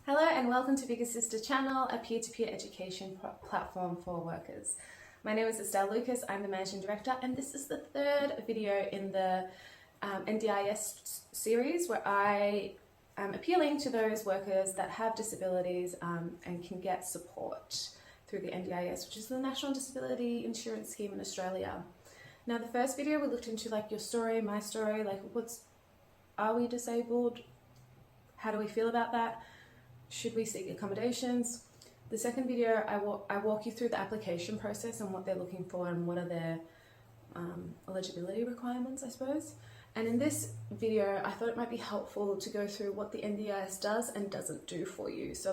Hello and welcome to Bigger Sister Channel, a peer-to-peer education platform for workers. My name is Estelle Lucas, I'm the Managing Director, and this is the third video in the NDIS series where I am appealing to those workers that have disabilities and can get support through the NDIS, which is the National Disability Insurance Scheme in Australia. Now, the first video we looked into your story, my story, are we disabled? How do we feel about that? Should we seek accommodations? The second video, I walk you through the application process and what they're looking for and what are their eligibility requirements, I suppose. And in this video, I thought it might be helpful to go through what the NDIS does and doesn't do for you. So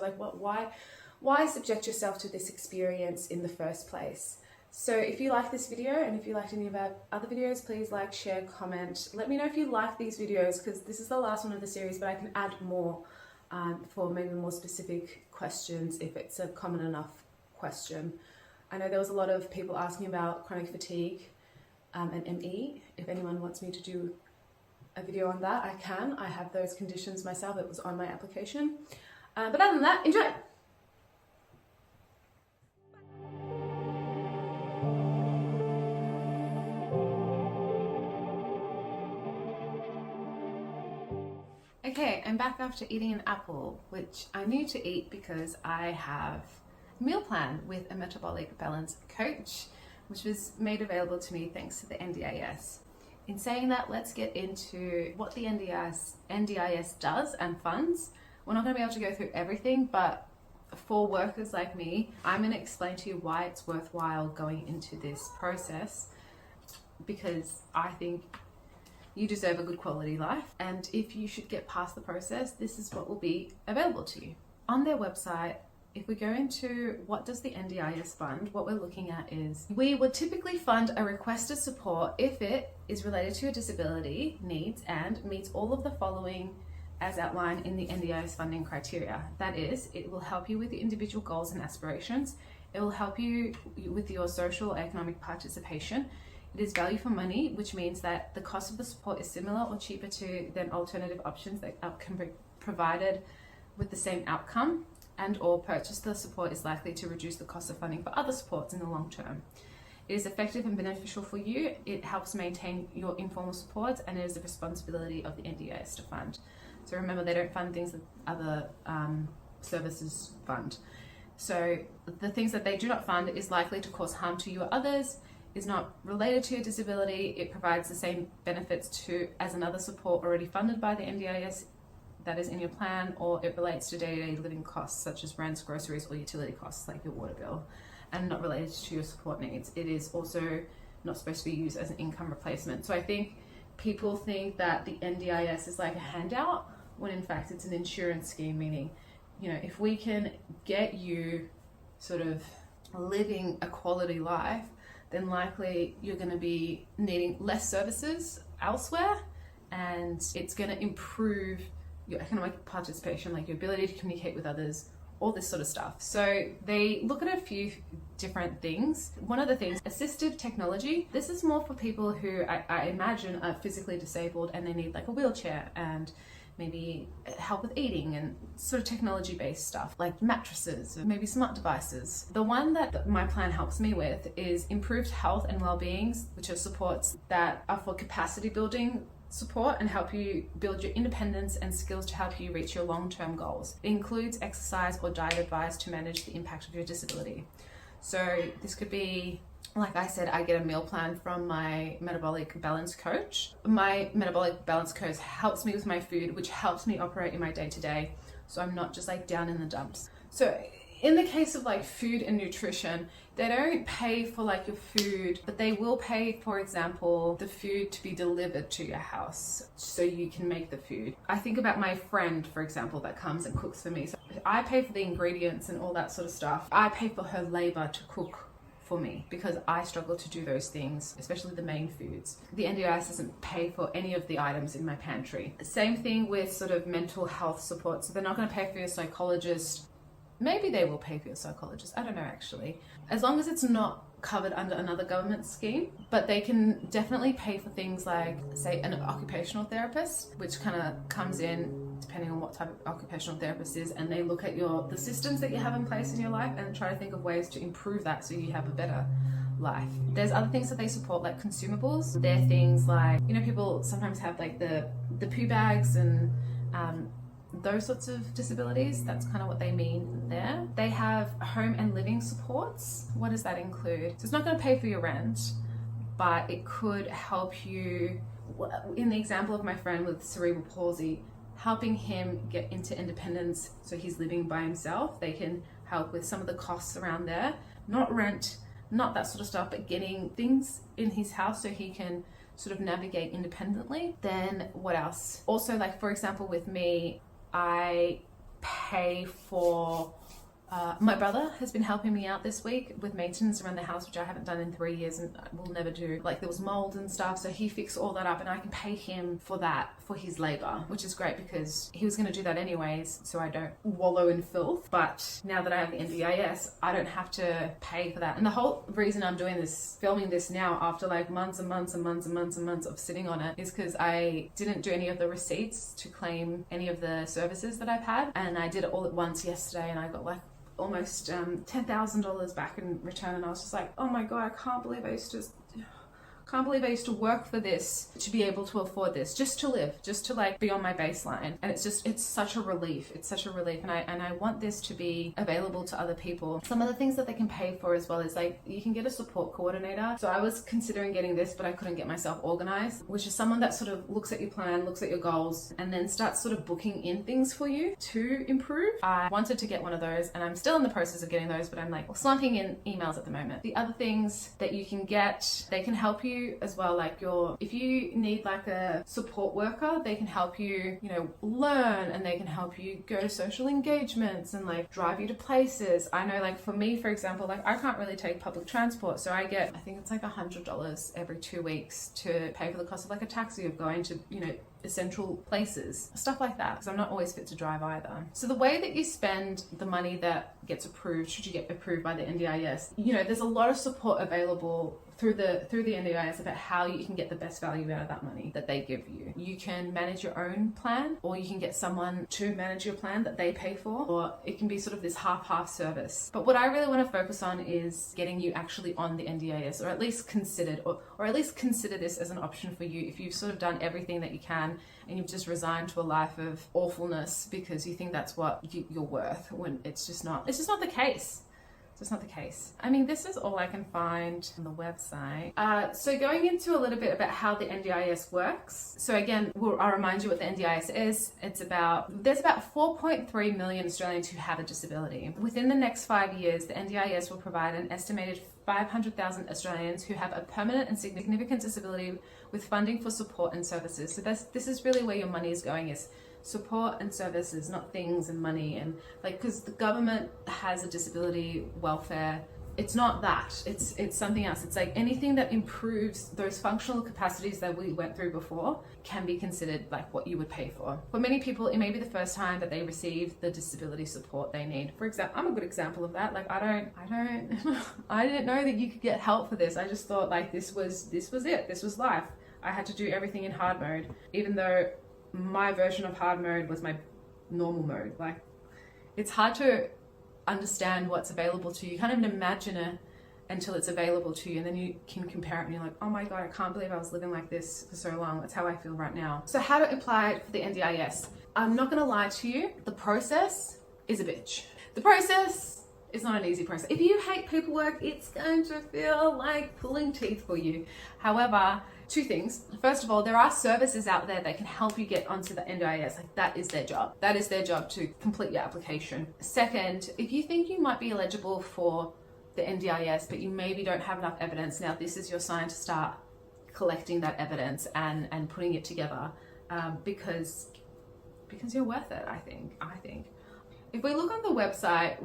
why subject yourself to this experience in the first place? So if you like this video and if you liked any of our other videos, please like, share, comment. Let me know if you like these videos because this is the last one of the series, but I can add more for maybe more specific questions if it's a common enough question. I know there was a lot of people asking about chronic fatigue and ME. If anyone wants me to do a video on that, I can. I have those conditions myself. It was on my application. But other than that, enjoy! Okay, I'm back after eating an apple, which I need to eat because I have a meal plan with a metabolic balance coach, which was made available to me thanks to the NDIS. In saying that, let's get into what the NDIS does and funds. We're not going to be able to go through everything, but for workers like me, I'm going to explain to you why it's worthwhile going into this process, because I think you deserve a good quality life, and if you should get past the process, this is what will be available to you. On their website, if we go into what does the NDIS fund, what we're looking at is we would typically fund a requested support if it is related to a disability needs and meets all of the following as outlined in the NDIS funding criteria. That is, it will help you with your individual goals and aspirations. It will help you with your social economic participation. It is value for money, which means that the cost of the support is similar or cheaper than alternative options that can be provided with the same outcome, and or purchase the support is likely to reduce the cost of funding for other supports in the long term. It is effective and beneficial for you. It helps maintain your informal supports, and it is the responsibility of the NDIS to fund. So remember, they don't fund things that other services fund. So the things that they do not fund is likely to cause harm to you or others, is not related to your disability, it provides the same benefits as another support already funded by the NDIS that is in your plan, or it relates to day-to-day living costs such as rents, groceries, or utility costs like your water bill, and not related to your support needs. It is also not supposed to be used as an income replacement. So I think people think that the NDIS is like a handout, when in fact it's an insurance scheme, meaning, if we can get you sort of living a quality life, then likely you're going to be needing less services elsewhere, and it's going to improve your economic participation, like your ability to communicate with others, all this sort of stuff. So they look at a few different things. One of the things, assistive technology. This is more for people who I imagine are physically disabled and they need like a wheelchair and maybe help with eating and sort of technology-based stuff like mattresses, maybe smart devices. The one that my plan helps me with is improved health and well-being, which are supports that are for capacity building support and help you build your independence and skills to help you reach your long-term goals. It includes exercise or diet advice to manage the impact of your disability. So this could be, like I said, I get a meal plan from my metabolic balance coach. My metabolic balance coach helps me with my food, which helps me operate in my day-to-day, so I'm not just like down in the dumps. So in the case of like food and nutrition, they don't pay for like your food, but they will pay, for example, the food to be delivered to your house so you can make the food. I think about my friend, for example, that comes and cooks for me. So I pay for the ingredients and all that sort of stuff. I pay for her labor to cook for me because I struggle to do those things, especially the main foods. The NDIS doesn't pay for any of the items in my pantry. Same thing with sort of mental health support. So they're not going to pay for your psychologist. Maybe they will pay for your psychologist. I don't know actually. As long as it's not covered under another government scheme, but they can definitely pay for things like, say, an occupational therapist, which kind of comes in depending on what type of occupational therapist is, and they look at the systems that you have in place in your life and try to think of ways to improve that so you have a better life. There's other things that they support, like consumables. They're things like, you know, people sometimes have like the poo bags and those sorts of disabilities. That's kind of what they mean there. They have home and living supports. What does that include? So it's not going to pay for your rent, but it could help you. In the example of my friend with cerebral palsy, helping him get into independence so he's living by himself, they can help with some of the costs around there. Not rent, not that sort of stuff, but getting things in his house so he can sort of navigate independently. Then what else? Also, like for example with me, I pay for my brother has been helping me out this week with maintenance around the house, which I haven't done in 3 years and will never do. Like there was mold and stuff, so he fixed all that up and I can pay him for that, for his labor, which is great because he was going to do that anyways, so I don't wallow in filth. But now that I have the NDIS, I don't have to pay for that. And the whole reason I'm doing this, filming this now after like months and months and months and months and months of sitting on it, is because I didn't do any of the receipts to claim any of the services that I've had, and I did it all at once yesterday and I got like almost $10,000 back in return, and I was just like, oh my god, I can't believe I used to work for this, to be able to afford this, just to live, just to like be on my baseline. And it's such a relief. It's such a relief. And I want this to be available to other people. Some of the things that they can pay for as well is like, you can get a support coordinator. So I was considering getting this, but I couldn't get myself organized, which is someone that sort of looks at your plan, looks at your goals, and then starts sort of booking in things for you to improve. I wanted to get one of those, and I'm still in the process of getting those, but I'm like slumping in emails at the moment. The other things that you can get, they can help you as well, like if you need like a support worker, they can help you, you know, learn, and they can help you go to social engagements and like drive you to places. I know, like for me, for example, like I can't really take public transport, so I get, I think it's like $100 every 2 weeks to pay for the cost of like a taxi of going to, you know, essential places, stuff like that, because I'm not always fit to drive either. So the way that you spend the money that gets approved, should you get approved by the NDIS, you know, there's a lot of support available through the NDIS about how you can get the best value out of that money that they give you. You can manage your own plan, or you can get someone to manage your plan that they pay for, or it can be sort of this half-half service. But what I really want to focus on is getting you actually on the NDIS, or at least considered, or at least consider this as an option for you if you've sort of done everything that you can and you've just resigned to a life of awfulness because you think that's what you're worth, when it's just not the case. So it's not the case. I mean, this is all I can find on the website. So going into a little bit about how the NDIS works. So again, I'll remind you what the NDIS is. There's about 4.3 million Australians who have a disability. Within the next 5 years, the NDIS will provide an estimated 500,000 Australians who have a permanent and significant disability with funding for support and services. So this is really where your money is going, is support and services, not things and money. And like, because the government has a disability welfare, it's not that, it's something else. It's like anything that improves those functional capacities that we went through before can be considered like what you would pay for. For many people, it may be the first time that they receive the disability support they need. For example, I'm a good example of that. Like I didn't know that you could get help for this. I just thought like this was it. This was life. I had to do everything in hard mode, even though my version of hard mode was my normal mode. Like, it's hard to understand what's available to you. You can't even imagine it until it's available to you, and then you can compare it and you're like, oh my god, I can't believe I was living like this for so long. That's how I feel right now. So how to apply for the NDIS. I'm not gonna lie to you, the process is a bitch. The process is not an easy process. If you hate paperwork, it's going to feel like pulling teeth for you. However, two things. First of all, there are services out there that can help you get onto the NDIS. Like, that is their job. That is their job, to complete your application. Second, if you think you might be eligible for the NDIS, but you maybe don't have enough evidence, now this is your sign to start collecting that evidence and putting it together, because you're worth it, I think. If we look on the website,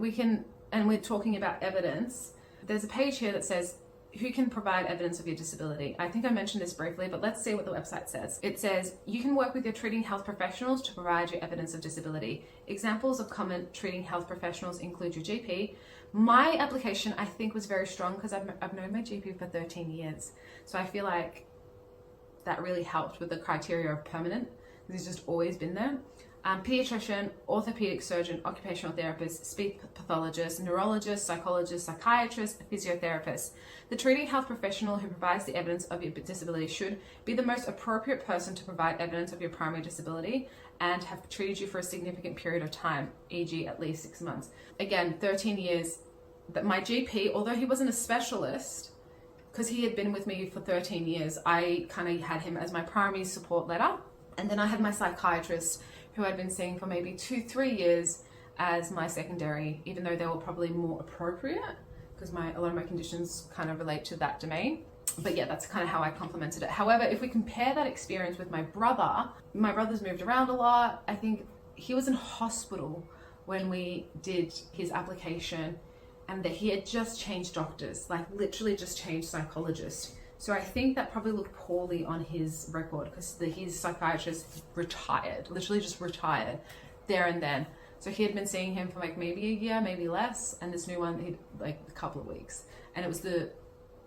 and we're talking about evidence, there's a page here that says who can provide evidence of your disability. I think I mentioned this briefly, but let's see what the website says. It says you can work with your treating health professionals to provide your evidence of disability. Examples of common treating health professionals include your GP. My application, I think, was very strong because I've known my GP for 13 years. So I feel like that really helped with the criteria of permanent, because he's just always been there. pediatrician, orthopedic surgeon, occupational therapist, speech pathologist, neurologist, psychologist, psychiatrist, physiotherapist. The treating health professional who provides the evidence of your disability should be the most appropriate person to provide evidence of your primary disability and have treated you for a significant period of time, e.g. at least 6 months. Again, 13 years, that my GP, although he wasn't a specialist, because he had been with me for 13 years, I kind of had him as my primary support letter. And then I had my psychiatrist who I'd been seeing for maybe 2-3 years as my secondary, even though they were probably more appropriate because a lot of my conditions kind of relate to that domain. But yeah, that's kind of how I complemented it. However, if we compare that experience with my brother's moved around a lot. I think he was in hospital when we did his application, and that he had just changed doctors, like literally just changed psychologists. So I think that probably looked poorly on his record because his psychiatrist retired, literally just retired there and then. So he had been seeing him for like maybe a year, maybe less. And this new one, like a couple of weeks. And it was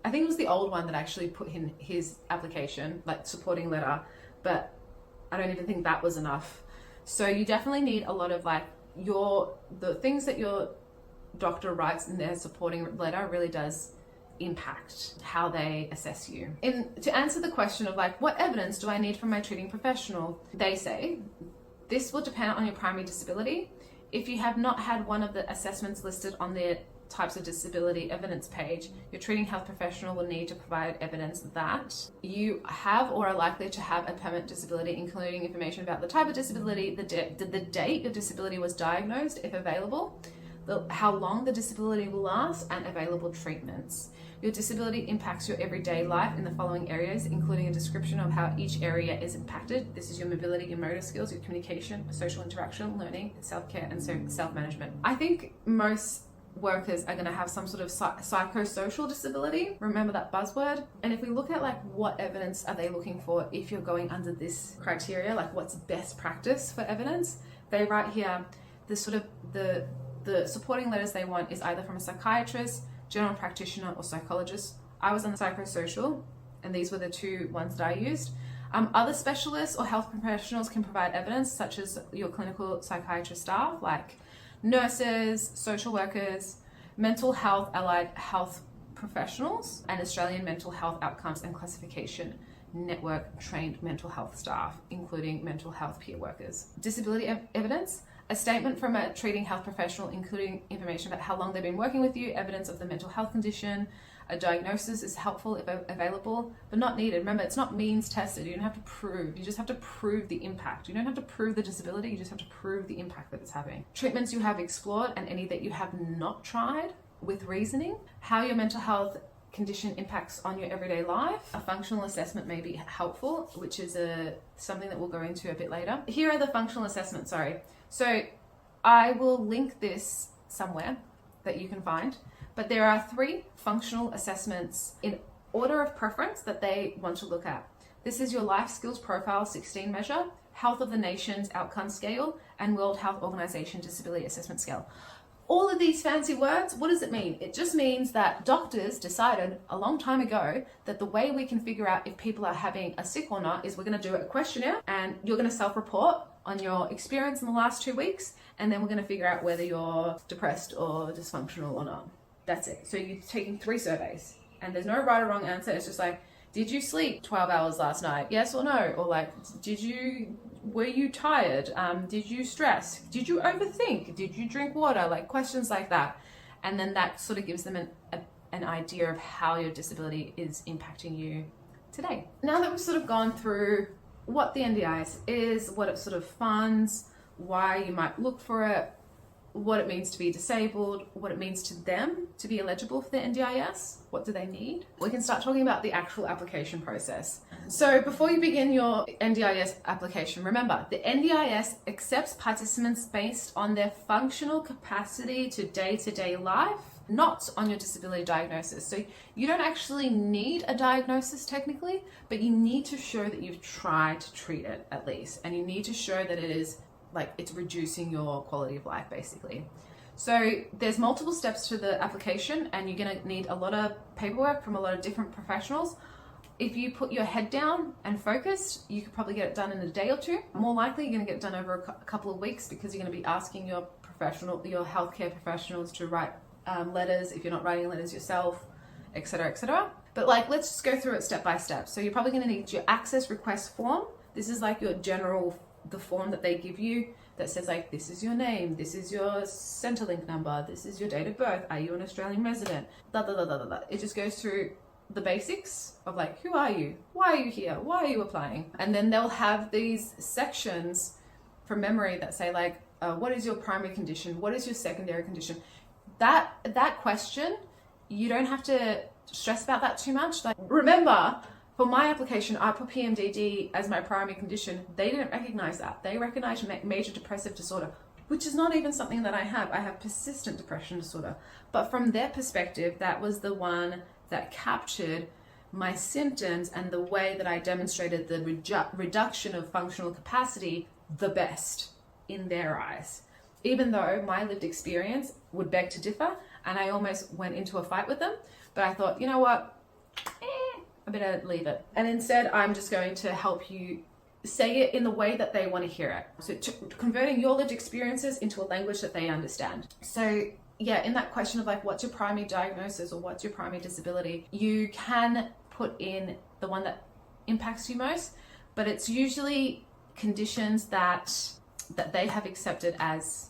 I think it was the old one that actually put in his application, like supporting letter, but I don't even think that was enough. So you definitely need a lot of like the things that your doctor writes in their supporting letter really does impact how they assess you. To answer the question of like, what evidence do I need from my treating professional? They say, this will depend on your primary disability. If you have not had one of the assessments listed on their types of disability evidence page, your treating health professional will need to provide evidence that you have or are likely to have a permanent disability, including information about the type of disability, the date your disability was diagnosed, if available, how long the disability will last, and available treatments. Your disability impacts your everyday life in the following areas, including a description of how each area is impacted. This is your mobility, your motor skills, your communication, social interaction, learning, self-care, and self-management. I think most workers are going to have some sort of psychosocial disability. Remember that buzzword? And if we look at like what evidence are they looking for if you're going under this criteria, like what's best practice for evidence, they write here the supporting letters they want is either from a psychiatrist, general practitioner, or psychologist. I was on the psychosocial, and these were the two ones that I used. Other specialists or health professionals can provide evidence, such as your clinical psychiatrist staff, like nurses, social workers, mental health, allied health professionals, and Australian Mental Health Outcomes and Classification Network trained mental health staff, including mental health peer workers. Disability evidence. A statement from a treating health professional, including information about how long they've been working with you, evidence of the mental health condition. A diagnosis is helpful if available, but not needed. Remember, it's not means tested. You don't have to prove. You just have to prove the impact. You don't have to prove the disability. You just have to prove the impact that it's having. Treatments you have explored and any that you have not tried with reasoning. How your mental health condition impacts on your everyday life. A functional assessment may be helpful, which is something that we'll go into a bit later. Here are the functional assessments, So I will link this somewhere that you can find, but there are 3 functional assessments in order of preference that they want to look at. This is your Life Skills Profile 16 measure, Health of the Nations Outcome Scale, and World Health Organization Disability Assessment Scale. All of these fancy words, what does it mean? It just means that doctors decided a long time ago that the way we can figure out if people are having a sick or not is we're going to do a questionnaire, and you're going to self-report on your experience in the last 2 weeks, and then we're going to figure out whether you're depressed or dysfunctional or not. That's it. So you're taking 3 surveys, and there's no right or wrong answer. It's just like, did you sleep 12 hours last night? Yes or no? Or like, were you tired? Did you stress? Did you overthink? Did you drink water? Like questions like that. And then that sort of gives them an idea of how your disability is impacting you today. Now that we've sort of gone through what the NDIS is, what it sort of funds, why you might look for it, what it means to be disabled, what it means to them to be eligible for the NDIS, what do they need, we can start talking about the actual application process. So before you begin your NDIS application, remember, the NDIS accepts participants based on their functional capacity to day-to-day life, not on your disability diagnosis. So you don't actually need a diagnosis technically, but you need to show that you've tried to treat it at least, and you need to show that it is it's reducing your quality of life basically. So there's multiple steps to the application, and you're going to need a lot of paperwork from a lot of different professionals. if you put your head down and focused, you could probably get it done in a day or two. More likely, you're going to get it done over a couple of weeks because you're going to be asking your healthcare professionals to write letters if you're not writing letters yourself, etc., etc. But like, let's just go through it step by step. So you're probably going to need your access request form. This is like your the form that they give you that says like, this is your name, this is your Centrelink number, this is your date of birth, are you an Australian resident, blah, blah, blah, blah, blah. It just goes through the basics of like, who are you? Why are you here? Why are you applying? And then they'll have these sections from memory that say like, what is your primary condition? What is your secondary condition? That question, you don't have to stress about that too much. Like, remember, for my application, I put PMDD as my primary condition. They didn't recognize that. They recognized major depressive disorder, which is not even something that I have. I have persistent depression disorder. But from their perspective, that was the one that captured my symptoms and the way that I demonstrated the reduction of functional capacity the best in their eyes. Even though my lived experience would beg to differ, and I almost went into a fight with them, but I thought, you know what? I better leave it. And instead, I'm just going to help you say it in the way that they want to hear it. So converting your lived experiences into a language that they understand. So yeah, in that question of like, what's your primary diagnosis or what's your primary disability, you can put in the one that impacts you most, but it's usually conditions that they have accepted as,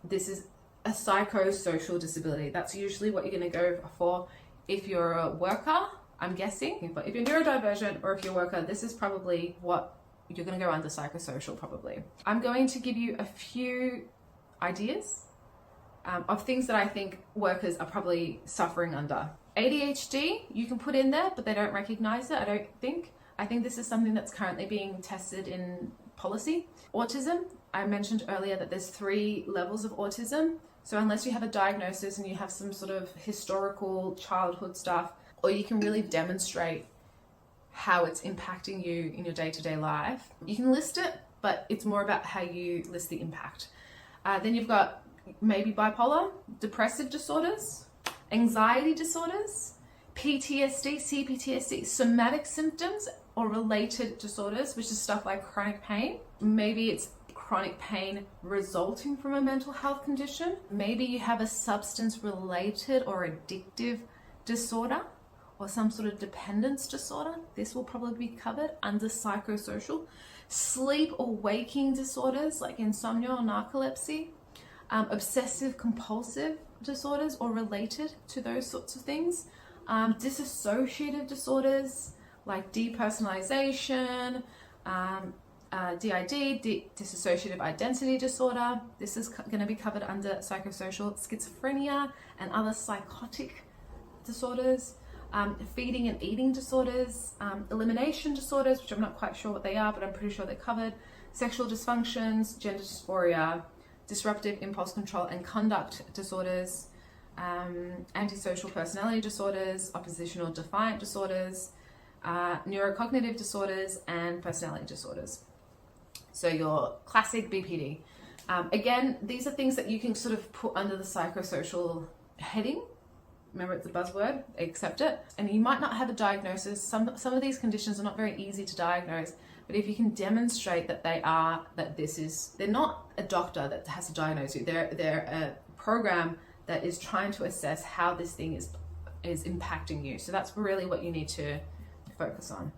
this is a psychosocial disability. That's usually what you're going to go for if you're a worker, I'm guessing. But if you're neurodivergent or if you're a worker, this is probably what you're going to go under psychosocial probably. I'm going to give you a few ideas of things that I think workers are probably suffering under. ADHD, you can put in there, but they don't recognize it, I don't think. I think this is something that's currently being tested in policy. Autism, I mentioned earlier that there's 3 levels of autism. So unless you have a diagnosis and you have some sort of historical childhood stuff, or you can really demonstrate how it's impacting you in your day-to-day life, you can list it, but it's more about how you list the impact. Then you've got maybe bipolar, depressive disorders, anxiety disorders, PTSD, CPTSD, somatic symptoms or related disorders, which is stuff like chronic pain. Maybe it's chronic pain resulting from a mental health condition. Maybe you have a substance-related or addictive disorder or some sort of dependence disorder. This will probably be covered under psychosocial. Sleep or waking disorders like insomnia or narcolepsy, obsessive compulsive disorders or related to those sorts of things, dissociative disorders like depersonalization, DID, dissociative identity disorder. This is going to be covered under psychosocial. Schizophrenia and other psychotic disorders, feeding and eating disorders, elimination disorders, which I'm not quite sure what they are, but I'm pretty sure they're covered, sexual dysfunctions, gender dysphoria, disruptive impulse control and conduct disorders, antisocial personality disorders, oppositional defiant disorders, neurocognitive disorders, and personality disorders. So your classic BPD. Again, these are things that you can sort of put under the psychosocial heading. Remember, it's a buzzword, accept it. And you might not have a diagnosis. Some of these conditions are not very easy to diagnose, but if you can demonstrate that they're not a doctor that has to diagnose you, they're a program that is trying to assess how this thing is impacting you. So that's really what you need to focus on.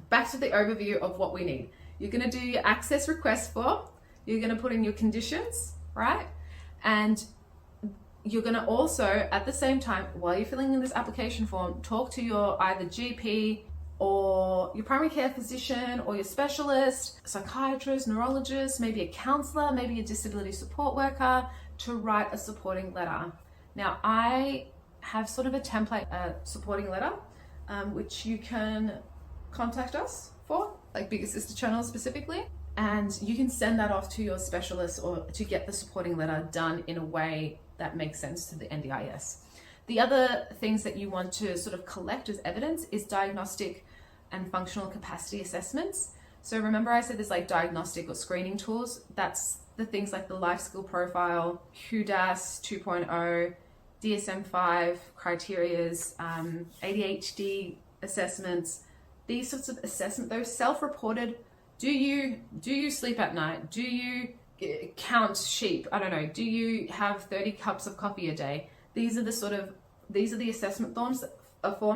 Back to the overview of what we need. You're going to do your access request form. You're going to put in your conditions, right? And you're going to also, at the same time, while you're filling in this application form, talk to your either GP or your primary care physician or your specialist, psychiatrist, neurologist, maybe a counselor, maybe a disability support worker to write a supporting letter. Now, I have sort of a template supporting letter, which you can contact us for, like Bigger Sister Channel specifically, and you can send that off to your specialist or to get the supporting letter done in a way that makes sense to the NDIS. The other things that you want to sort of collect as evidence is diagnostic and functional capacity assessments. So remember I said there's like diagnostic or screening tools. That's the things like the life skill profile, HUDAS 2.0, DSM-5 criterias, ADHD assessments, these sorts of assessment, those self-reported, do you sleep at night? Do you count sheep? I don't know. Do you have 30 cups of coffee a day? These are the assessment forms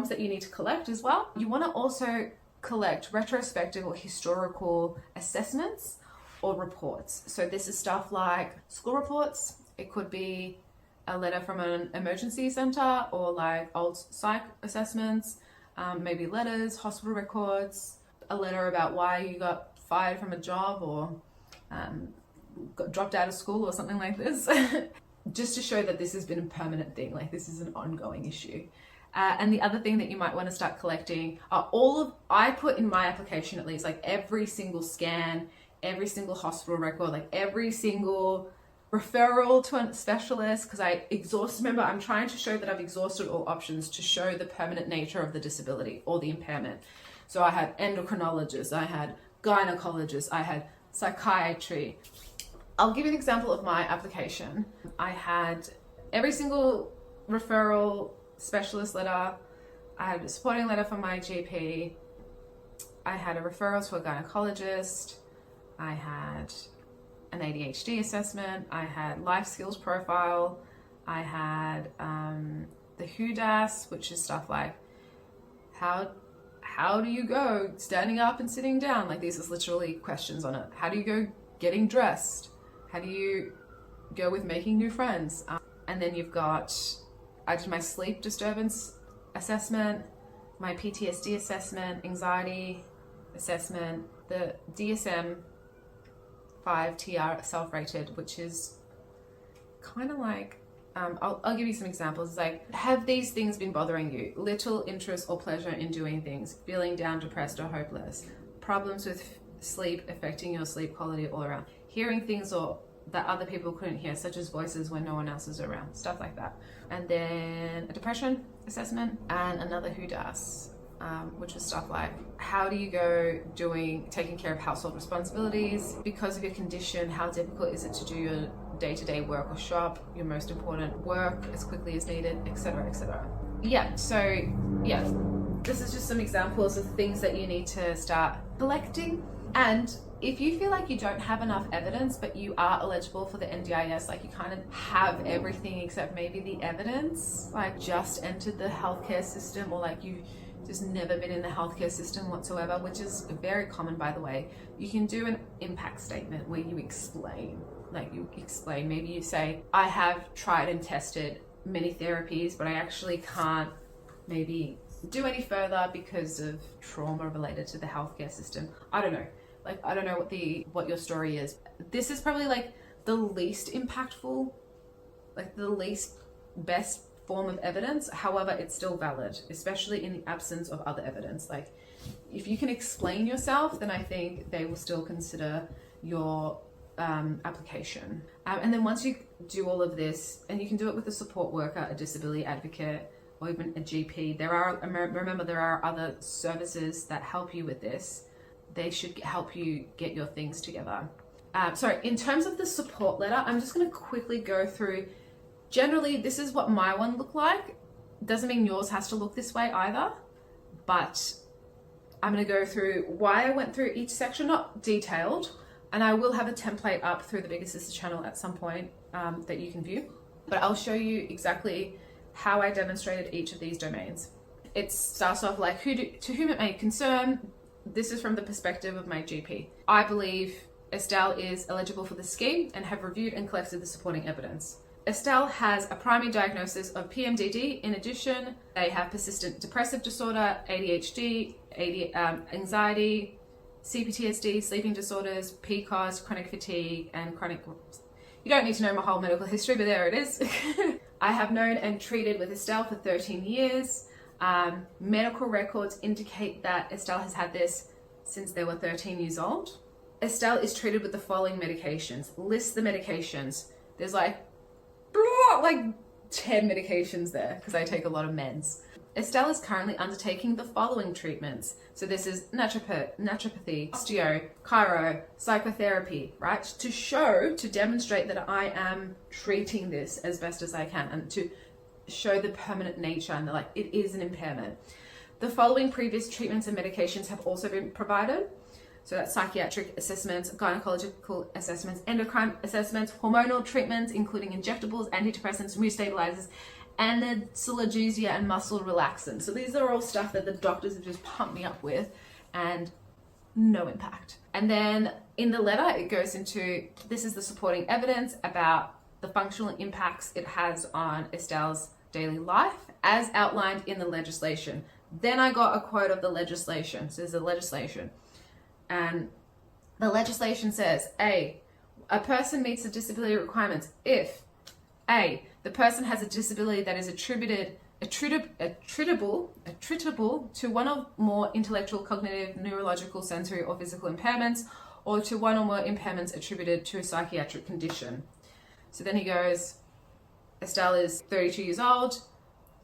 that you need to collect as well. You want to also collect retrospective or historical assessments or reports. So this is stuff like school reports. It could be a letter from an emergency center, or like old psych assessments, maybe letters, hospital records, a letter about why you got fired from a job or got dropped out of school or something like this. Just to show that this has been a permanent thing, like this is an ongoing issue. And the other thing that you might want to start collecting are I put in my application at least, like every single scan, every single hospital record, like every single referral to a specialist, because remember, I'm trying to show that I've exhausted all options to show the permanent nature of the disability or the impairment. So I had endocrinologists, I had gynecologists, I had psychiatry. I'll give you an example of my application. I had every single referral specialist letter, I had a supporting letter from my GP, I had a referral to a gynecologist, I had an ADHD assessment, I had life skills profile, I had the HUDAS, which is stuff like how do you go standing up and sitting down? Like these is literally questions on it. How do you go getting dressed? How do you go with making new friends? And then you've got, I did my sleep disturbance assessment, my PTSD assessment, anxiety assessment, the DSM-5 TR self-rated, which is kind of like, I'll give you some examples. It's like, have these things been bothering you? Little interest or pleasure in doing things, feeling down, depressed or hopeless, problems with sleep affecting your sleep quality all around, hearing things or that other people couldn't hear, such as voices when no one else is around, stuff like that. And then a depression assessment and another HUDAS, which was stuff like, how do you go taking care of household responsibilities? Because of your condition, how difficult is it to do your day-to-day work or shop, your most important work as quickly as needed, etc., etc. Yeah, so yeah, this is just some examples of things that you need to start collecting. And if you feel like you don't have enough evidence, but you are eligible for the NDIS, like you kind of have everything except maybe the evidence, like just entered the healthcare system, or like you just never been in the healthcare system whatsoever, which is very common, by the way. You can do an impact statement where you explain, maybe you say, I have tried and tested many therapies, but I actually can't maybe do any further because of trauma related to the healthcare system. I don't know. I don't know what your story is. This is probably like the least impactful, like the least best form of evidence. However, it's still valid, especially in the absence of other evidence. Like if you can explain yourself, then I think they will still consider your application. And then once you do all of this, and you can do it with a support worker, a disability advocate, or even a GP, remember there are other services that help you with this. They should help you get your things together. So in terms of the support letter, I'm just going to quickly go through. Generally, this is what my one looked like. Doesn't mean yours has to look this way either, but I'm going to go through why I went through each section, not detailed, and I will have a template up through the Bigger Sister channel at some point that you can view, but I'll show you exactly how I demonstrated each of these domains. It starts off like, to whom it may concern. This is from the perspective of my GP. I believe Estelle is eligible for the scheme and have reviewed and collected the supporting evidence. Estelle has a primary diagnosis of PMDD. In addition, they have persistent depressive disorder, ADHD, anxiety, CPTSD, sleeping disorders, PCOS, chronic fatigue, and chronic... You don't need to know my whole medical history, but there it is. I have known and treated with Estelle for 13 years. Medical records indicate that Estelle has had this since they were 13 years old. Estelle is treated with the following medications. List the medications. There's like 10 medications there because I take a lot of meds. Estelle is currently undertaking the following treatments. So this is naturopathy, osteo, chiro, psychotherapy, right? To demonstrate that I am treating this as best as I can and to show the permanent nature and it is an impairment. The following previous treatments and medications have also been provided. So that's psychiatric assessments, gynecological assessments, endocrine assessments, hormonal treatments, including injectables, antidepressants, mood stabilizers, analgesia, and muscle relaxants. So these are all stuff that the doctors have just pumped me up with, and no impact. And then in the letter, it goes into, this is the supporting evidence about the functional impacts it has on Estelle's daily life, as outlined in the legislation. Then I got a quote of the legislation. So there's a legislation. And the legislation says, A person meets the disability requirements if A, the person has a disability that is attributable to one or more intellectual, cognitive, neurological, sensory, or physical impairments, or to one or more impairments attributed to a psychiatric condition. So then he goes, Estelle is 32 years old.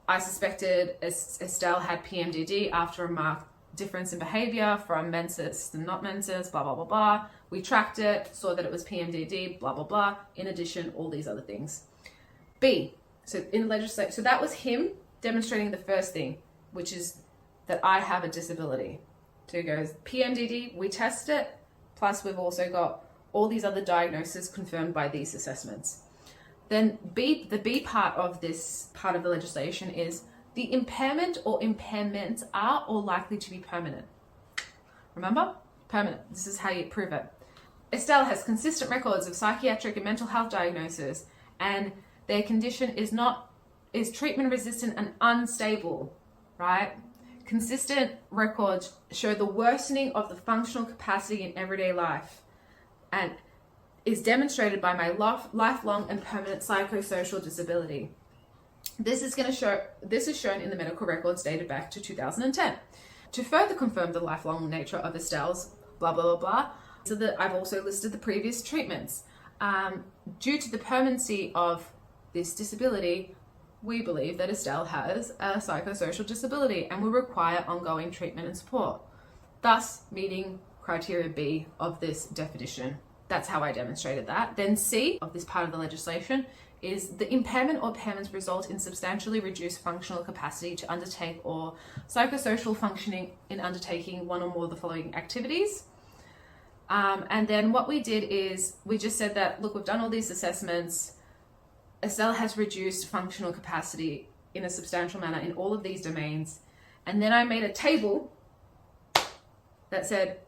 I suspected Estelle had PMDD after a marked difference in behavior from menses to not menses, blah, blah, blah, blah. We tracked it, saw that it was PMDD, blah, blah, blah. In addition, all these other things. B, so in legislation, so that was him demonstrating the first thing, which is that I have a disability. So he goes, PMDD, we test it, plus we've also got all these other diagnoses confirmed by these assessments. Then B, the B part of this part of the legislation is the impairment or impairments are or likely to be permanent. Remember? Permanent. This is how you prove it. Estelle has consistent records of psychiatric and mental health diagnosis, and their condition is treatment resistant and unstable, right? Consistent records show the worsening of the functional capacity in everyday life and is demonstrated by my lifelong and permanent psychosocial disability. This is shown in the medical records dated back to 2010. To further confirm the lifelong nature of Estelle's blah, blah, blah, blah, so that I've also listed the previous treatments. Due to the permanency of this disability, we believe that Estelle has a psychosocial disability and will require ongoing treatment and support, thus meeting criteria B of this definition. That's how I demonstrated that. Then C of this part of the legislation is the impairment or impairments result in substantially reduced functional capacity to undertake or psychosocial functioning in undertaking one or more of the following activities. And then what we did is we just said that, look, we've done all these assessments. Estelle has reduced functional capacity in a substantial manner in all of these domains. And then I made a table that said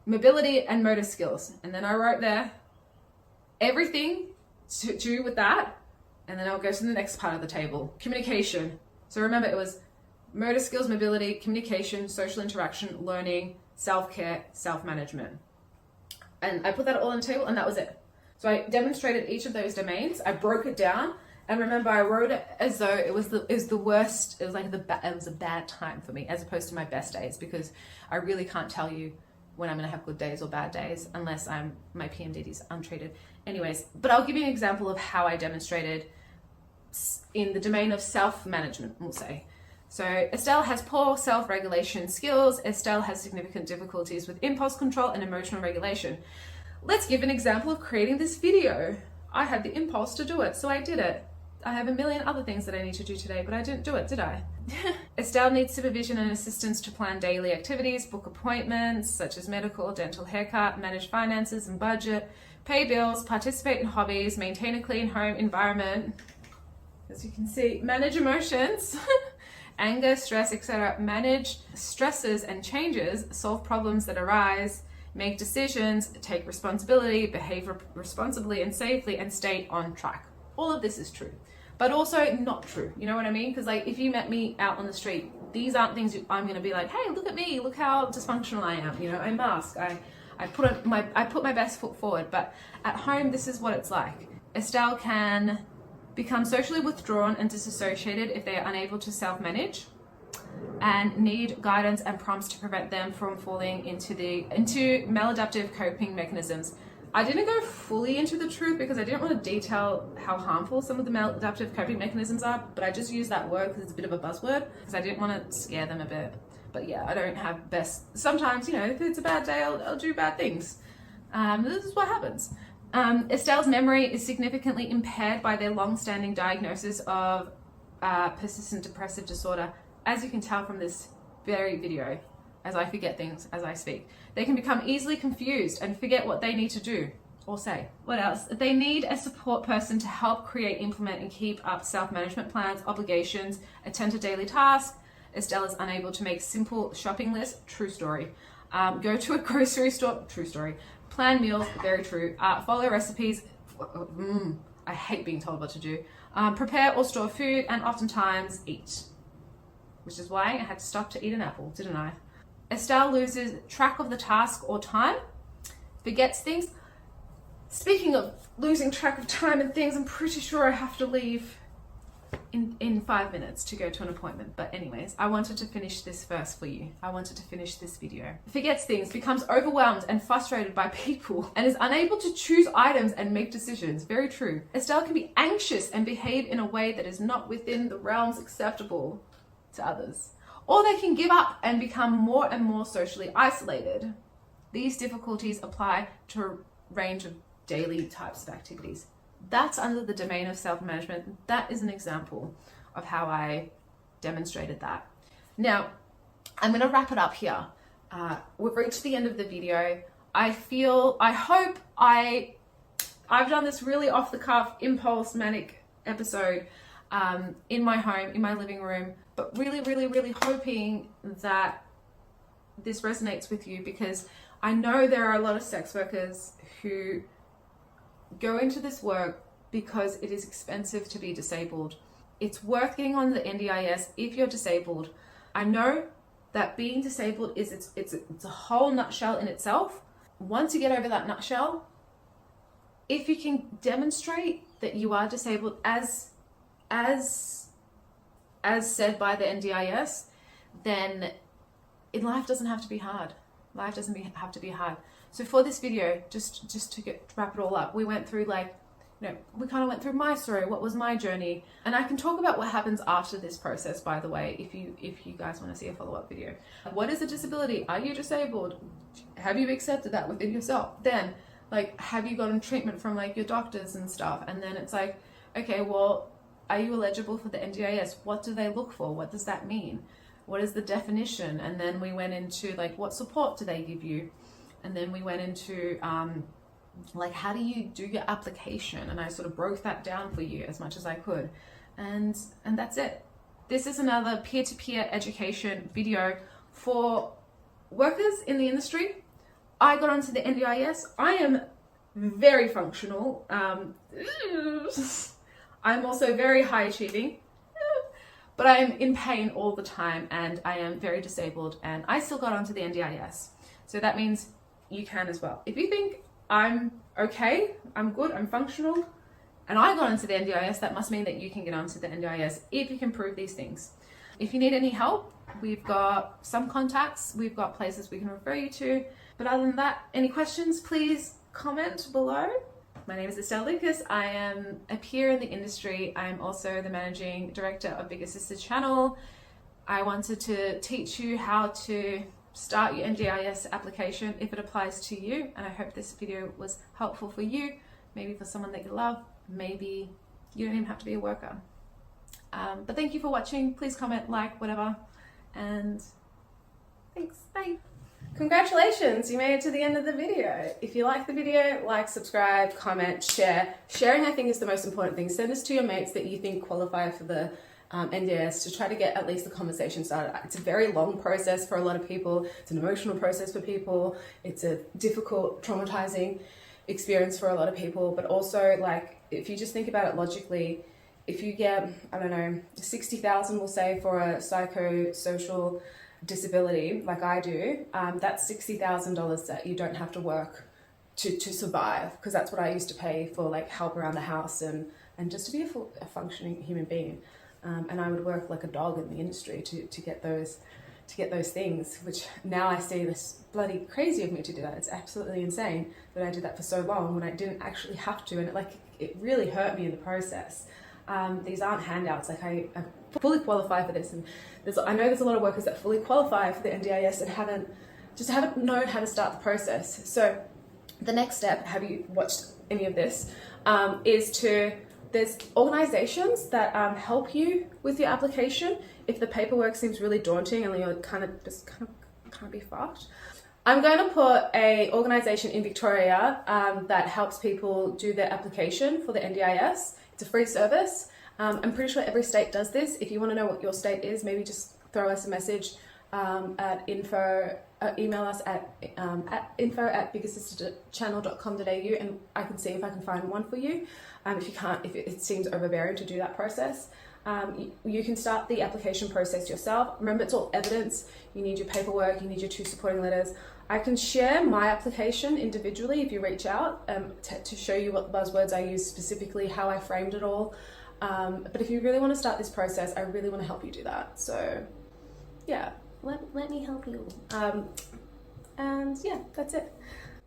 mobility and motor skills. And then I wrote there everything to do with that. And then I'll go to the next part of the table. Communication. So remember, it was motor skills, mobility, communication, social interaction, learning, self-care, self-management. And I put that all on the table, and that was it. So I demonstrated each of those domains. I broke it down, and remember, I wrote it as though it was the worst. It was like it was a bad time for me, as opposed to my best days, because I really can't tell you when I'm going to have good days or bad days unless my PMDD is untreated. Anyways, but I'll give you an example of how I demonstrated in the domain of self-management, we'll say. So Estelle has poor self-regulation skills. Estelle has significant difficulties with impulse control and emotional regulation. Let's give an example of creating this video. I had the impulse to do it, so I did it. I have a million other things that I need to do today, but I didn't do it, did I? Estelle needs supervision and assistance to plan daily activities, book appointments, such as medical, dental, haircut, manage finances and budget, pay bills, participate in hobbies, maintain a clean home environment. As you can see, manage emotions, anger, stress, etc. Manage stresses and changes, solve problems that arise, make decisions, take responsibility, behave responsibly and safely, and stay on track. All of this is true, but also not true. You know what I mean? Because like, if you met me out on the street, these aren't things I'm going to be like, hey, look at me, look how dysfunctional I am. You know, I mask, I put my best foot forward. But at home, this is what it's like. Estelle can become socially withdrawn and disassociated if they are unable to self-manage, and need guidance and prompts to prevent them from falling into maladaptive coping mechanisms. I didn't go fully into the truth because I didn't want to detail how harmful some of the maladaptive coping mechanisms are, but I just used that word because it's a bit of a buzzword, because I didn't want to scare them a bit. But yeah, I don't have best. Sometimes, you know, if it's a bad day, I'll do bad things. This is what happens. Estelle's memory is significantly impaired by their long-standing diagnosis of persistent depressive disorder. As you can tell from this very video as I forget things as I speak. They can become easily confused and forget what they need to do or say. What else? They need a support person to help create, implement, and keep up self-management plans, obligations, attend to daily tasks. Estelle is unable to make simple shopping lists. True story. Go to a grocery store. True story. Plan meals. Very true. Follow recipes. I hate being told what to do. Prepare or store food, and oftentimes eat. Which is why I had to stop to eat an apple, didn't I? Estelle loses track of the task or time, forgets things. Speaking of losing track of time and things, I'm pretty sure I have to leave in 5 minutes to go to an appointment. But anyways, I wanted to finish this first for you. I wanted to finish this video. Forgets things, becomes overwhelmed and frustrated by people, and is unable to choose items and make decisions. Very true. Estelle can be anxious and behave in a way that is not within the realms acceptable to others. Or they can give up and become more and more socially isolated. These difficulties apply to a range of daily types of activities. That's under the domain of self-management. That is an example of how I demonstrated that. Now, I'm going to wrap it up here. We've reached the end of the video. I've done this really off the cuff, impulse, manic episode in my home, in my living room, but really hoping that this resonates with you, because I know there are a lot of sex workers who go into this work because it is expensive to be disabled. It's worth getting on the NDIS if you're disabled. I know that being disabled is it's a whole nutshell in itself. Once you get over that nutshell, if you can demonstrate that you are disabled as said by the NDIS, then life doesn't have to be hard. Life doesn't have to be hard. So for this video, just to wrap it all up, we went through we kind of went through my story, what was my journey, and I can talk about what happens after this process, by the way, if you guys want to see a follow-up video. What is a disability? Are you disabled? Have you accepted that within yourself? Then, have you gotten treatment from your doctors and stuff? And then it's okay, well, are you eligible for the NDIS? What do they look for? What does that mean? What is the definition? And then we went into what support do they give you? And then we went into how do you do your application? And I sort of broke that down for you as much as I could. And that's it. This is another peer-to-peer education video for workers in the industry. I got onto the NDIS. I am very functional. I'm also very high achieving, but I am in pain all the time, and I am very disabled, and I still got onto the NDIS. So that means you can as well. If you think I'm okay, I'm good, I'm functional, and I got onto the NDIS, that must mean that you can get onto the NDIS if you can prove these things. If you need any help, we've got some contacts, we've got places we can refer you to. But other than that, any questions, please comment below. My name is Estelle Lucas. I am a peer in the industry. I am also the managing director of Bigger Sister Channel. I wanted to teach you how to start your NDIS application if it applies to you, and I hope this video was helpful for you, maybe for someone that you love, maybe you don't even have to be a worker. But thank you for watching. Please comment, whatever, and thanks, bye. Congratulations, you made it to the end of the video. If you like the video, subscribe, comment, share. Sharing, I think, is the most important thing. Send this to your mates that you think qualify for the NDIS to try to get at least the conversation started. It's a very long process for a lot of people. It's an emotional process for people. It's a difficult, traumatizing experience for a lot of people. But also, if you just think about it logically, if you get, I don't know, 60,000, we'll say, for a psychosocial disability like I do, that's $60,000 that you don't have to work to survive, because that's what I used to pay for help around the house and just to be a functioning human being. And I would work like a dog in the industry to get those things, which now I see this bloody crazy of me to do that. It's absolutely insane that I did that for so long when I didn't actually have to, and it really hurt me in the process. These aren't handouts. I fully qualify for this, and I know there's a lot of workers that fully qualify for the NDIS and haven't known how to start the process. So the next step, have you watched any of this, is to there's organizations that help you with your application if the paperwork seems really daunting and you're kind of be fucked. I'm going to put a organization in Victoria that helps people do their application for the NDIS. It's a free service. I'm pretty sure every state does this. If you want to know what your state is, maybe just throw us a message at info, email us at info@bigassisterchannel.com.au, and I can see if I can find one for you. If you can't, if it seems overbearing to do that process, you can start the application process yourself. Remember, it's all evidence. You need your paperwork, you need your 2 supporting letters. I can share my application individually if you reach out to show you what buzzwords I use specifically, how I framed it all. But if you really want to start this process, I really want to help you do that. So yeah, let me help you. And yeah, that's it.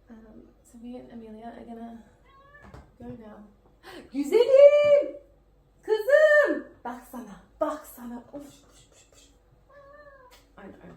So me and Amelia are gonna go now. Güzelim! Kızım! Baksana, baksana. Of. I know.